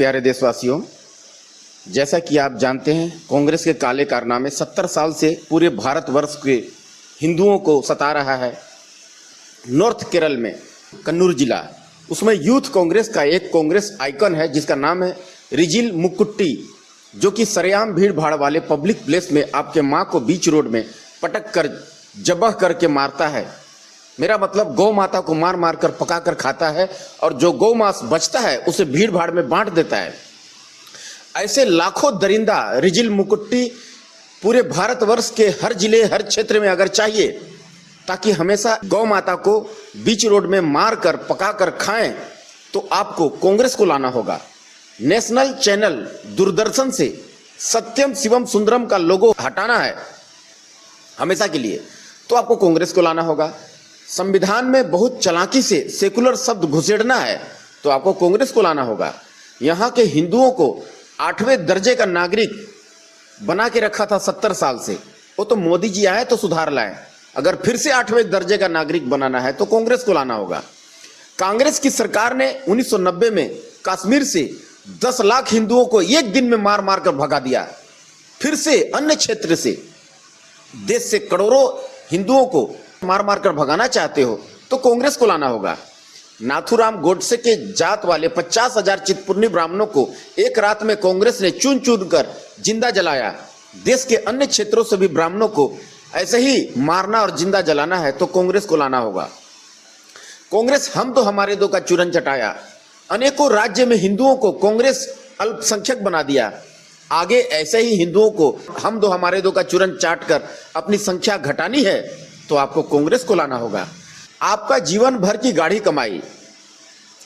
प्यारे देशवासियों, जैसा कि आप जानते हैं कांग्रेस के काले कारनामे 70 साल से पूरे भारतवर्ष के हिंदुओं को सता रहा है। नॉर्थ केरल में कन्नूर जिला, उसमें यूथ कांग्रेस का एक कांग्रेस आइकन है जिसका नाम है रिजिल मुकुट्टी, जो कि सरेआम भीड़ भाड़ वाले पब्लिक प्लेस में आपके माँ को बीच रोड में पटक कर जबह करके मारता है। मेरा मतलब गौ माता को मार मार कर पका कर खाता है और जो गौ मांस बचता है उसे भीड़ भाड़ में बांट देता है। ऐसे लाखों दरिंदा रिजिल मुकुट्टी पूरे भारतवर्ष के हर जिले हर क्षेत्र में अगर चाहिए ताकि हमेशा गौ माता को बीच रोड में मार कर पका कर खाएं, तो आपको कांग्रेस को लाना होगा। नेशनल चैनल दूरदर्शन से सत्यम शिवम सुंदरम का लोगो हटाना है हमेशा के लिए, तो आपको कांग्रेस को लाना होगा। संविधान में बहुत चालाकी से सेकुलर शब्द घुसेड़ना है, तो आपको कांग्रेस को लाना होगा। यहाँ के हिंदुओं को 8वें दर्जे का नागरिक बना के रखा था 70 साल से, वो तो मोदी जी आए तो सुधार लाए। अगर फिर से 8वें दर्जे का नागरिक बनाना है तो कांग्रेस को लाना होगा। कांग्रेस की सरकार ने 1990 में कश्मीर से 10 लाख हिंदुओं को एक दिन में मार मार कर भगा दिया। फिर से अन्य क्षेत्र से देश से करोड़ों हिंदुओं को मार मार कर भगाना चाहते हो तो कांग्रेस को लाना होगा। नाथूराम गोडसे के जात वाले 50,000 चितपुर्णी ब्राह्मणों को एक रात में कांग्रेस ने चुन चुन कर जिंदा जलाया। देश के अन्य क्षेत्रों से भी ब्राह्मणों को ऐसे ही मारना और जिंदा जलाना है तो कांग्रेस को लाना होगा। कांग्रेस हम तो हमारे दो का चूरन चटाया। अनेकों राज्य में हिंदुओं को कांग्रेस अल्पसंख्यक बना दिया। आगे ऐसे ही हिंदुओं को हम दो हमारे दो का चूरन चाट कर अपनी संख्या घटानी है तो आपको कांग्रेस को लाना होगा। आपका जीवन भर की गाढ़ी कमाई,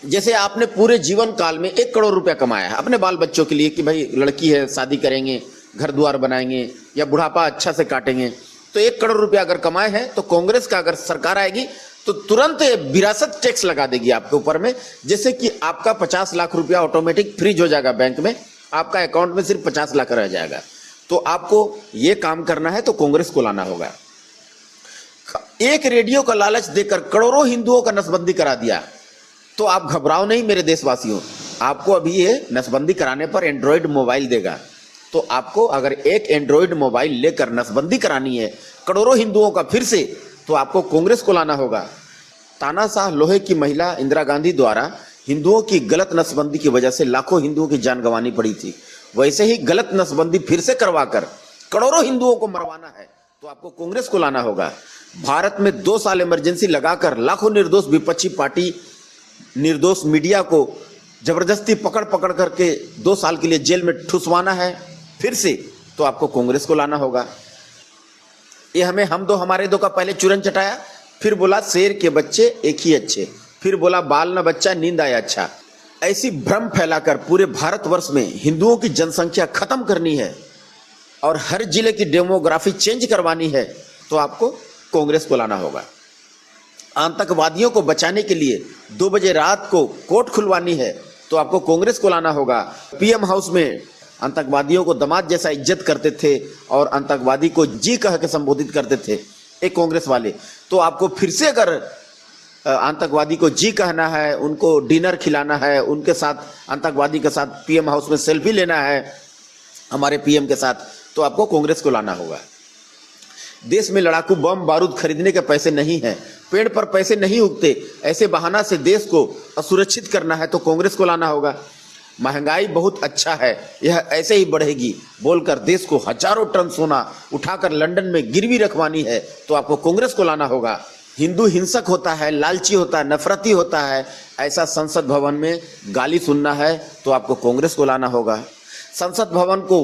जैसे आपने पूरे जीवन काल में 1 करोड़ रुपया कमाया है अपने बाल बच्चों के लिए कि भाई लड़की है, शादी करेंगे, घर द्वार बनाएंगे या बुढ़ापा अच्छा से काटेंगे, तो 1 करोड़ रुपया अगर कमाए हैं तो कांग्रेस का अगर सरकार आएगी तो तुरंत विरासत टैक्स लगा देगी आपके ऊपर में, जैसे कि आपका 50 लाख रुपया ऑटोमेटिक फ्रीज हो जाएगा बैंक में, आपका अकाउंट में सिर्फ 50 लाख रह जाएगा। तो आपको ये काम करना है तो कांग्रेस को लाना होगा। एक रेडियो का लालच देकर करोड़ों हिंदुओं का नसबंदी करा दिया, तो आप घबराओ नहीं मेरे देशवासियों, आपको अभी ये नसबंदी कराने पर एंड्रॉयड मोबाइल देगा। तो आपको अगर एक एंड्रॉयड मोबाइल लेकर नसबंदी करानी है करोड़ों हिंदुओं का फिर से, तो आपको कांग्रेस को लाना होगा। तानाशाह लोहे की महिला इंदिरा गांधी द्वारा हिंदुओं की गलत नसबंदी की वजह से लाखों हिंदुओं की जान गंवानी पड़ी थी, वैसे ही गलत नसबंदी फिर से करवाकर करोड़ों हिंदुओं को मरवाना है तो आपको कांग्रेस को लाना होगा। भारत में 2 साल इमरजेंसी लगाकर लाखों निर्दोष विपक्षी पार्टी, निर्दोष मीडिया को जबरदस्ती पकड़ पकड़ करके 2 साल के लिए जेल में ठुसवाना है फिर से, तो आपको कांग्रेस को लाना होगा। ये हम दो हमारे दो का पहले चूरन चटाया, फिर बोला शेर के बच्चे एक ही अच्छे, फिर बोला बाल न बच्चा नींद आया अच्छा। ऐसी भ्रम फैलाकर पूरे भारतवर्ष में हिंदुओं की जनसंख्या खत्म करनी है और हर जिले की डेमोग्राफी चेंज करवानी है तो आपको कांग्रेस को लाना होगा। आतंकवादियों को बचाने के लिए 2 बजे रात को कोर्ट खुलवानी है तो आपको कांग्रेस को लाना होगा। पीएम हाउस में आतंकवादियों को दामाद जैसा इज्जत करते थे और आतंकवादी को जी कह के संबोधित करते थे एक कांग्रेस वाले, तो आपको फिर से अगर आतंकवादी को जी कहना है, उनको डिनर खिलाना है, उनके साथ आतंकवादी के साथ पीएम हाउस में सेल्फी लेना है हमारे पीएम के साथ, तो आपको कांग्रेस को लाना होगा। देश में लड़ाकू बम बारूद खरीदने के पैसे नहीं हैं, पेड़ पर पैसे नहीं उगते, ऐसे बहाना से देश को असुरक्षित करना है तो कांग्रेस को लाना होगा। महंगाई बहुत अच्छा है, यह ऐसे ही बढ़ेगी बोलकर देश को हजारों टन सोना उठाकर लंदन में गिरवी रखवानी है तो आपको कांग्रेस को लाना होगा। हिंदू हिंसक होता है, लालची होता है, नफरती होता है, ऐसा संसद भवन में गाली सुनना है तो आपको कांग्रेस को लाना होगा। संसद भवन को